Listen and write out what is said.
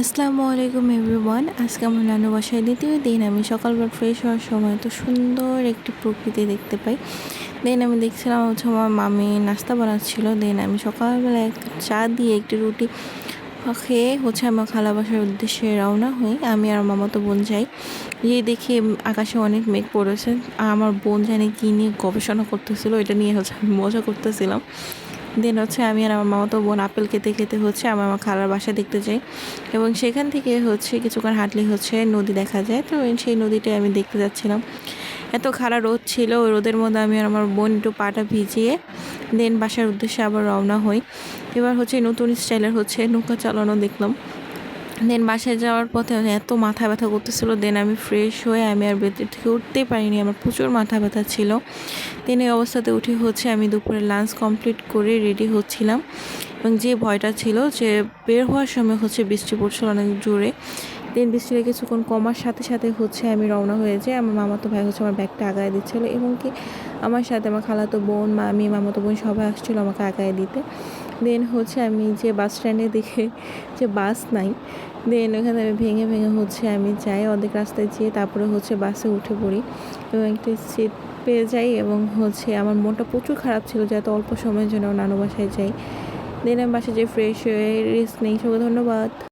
আসসালামু আলাইকুম এভরিওয়ান। আজকে আমার নানু বাসায় দ্বিতীয় দিন। আমি সকালবেলা ফ্রেশ হওয়ার সময় তো সুন্দর একটি প্রকৃতি দেখতে পাই। দেন আমি দেখছিলাম আমার মামি নাস্তা বানাচ্ছিল। দেন আমি সকালবেলা এক চা দিয়ে একটি রুটি খেয়ে আমার খালা বাসার উদ্দেশ্যে রওনা হই। আমি আর মামাতো বোন যাই। গিয়ে দেখি আকাশে অনেক মেঘ পড়েছে। আর আমার বোন জানি কী নিয়ে গবেষণা করতেছিল, এটা নিয়ে আমি মজা করতেছিলাম। দেন আমি আর আমার মামাতো বোন আপেল খেতে খেতে আমি আমার খালার বাসা দেখতে যাই, এবং সেখান থেকে কিছুক্ষণ হাঁটলে নদী দেখা যায়। তো সেই নদীটাই আমি দেখতে যাচ্ছিলাম। এত খাড়া রোদ ছিল, ওই রোদের মধ্যে আমি আর আমার বোন একটু পাটা ভিজিয়ে দেন বাসার উদ্দেশ্যে আবার রওনা হই। এবার নতুন স্টাইলের নৌকা চালানো দেখলাম। দেন বাসায় যাওয়ার পথে এত মাথা ব্যথা করতেছিল। দেন আমি ফ্রেশ হয়ে আমি আর বেড থেকে উঠতেই পারিনি, আমার প্রচুর মাথা ব্যথা ছিল। দেন এই অবস্থাতে উঠে আমি দুপুরে লাঞ্চ কমপ্লিট করে রেডি হচ্ছিলাম, এবং যে ভয়টা ছিল যে বের হওয়ার সময় বৃষ্টি পড়ছিল অনেক জোরে। দেন বৃষ্টিটা কিছুক্ষণ কমার সাথে সাথে আমি রওনা হয়ে যাই। আমার মামাতো ভাই আমার ব্যাগটা আগায় দিচ্ছিলো, এবং কি আমার সাথে আমার খালাতো বোন, মামি, মামাতো বোন সবাই আসছিলো আমাকে আগায় দিতে। দেন আমি যে বাস স্ট্যান্ডে দেখে যে বাস নাই, দেন ওখানে আমি ভেঙে ভেঙে আমি যাই। অর্ধেক রাস্তায় যেয়ে তারপরে বাসে উঠে পড়ি এবং একটি সিট পেয়ে যাই। এবং আমার মনটা প্রচুর খারাপ ছিল যে এত অল্প সময়ের জন্য নানু বাসায় যাই। দেন আমি বাসায় যেয়ে ফ্রেশ হয়ে রেস্ট নেই। সবাই ধন্যবাদ।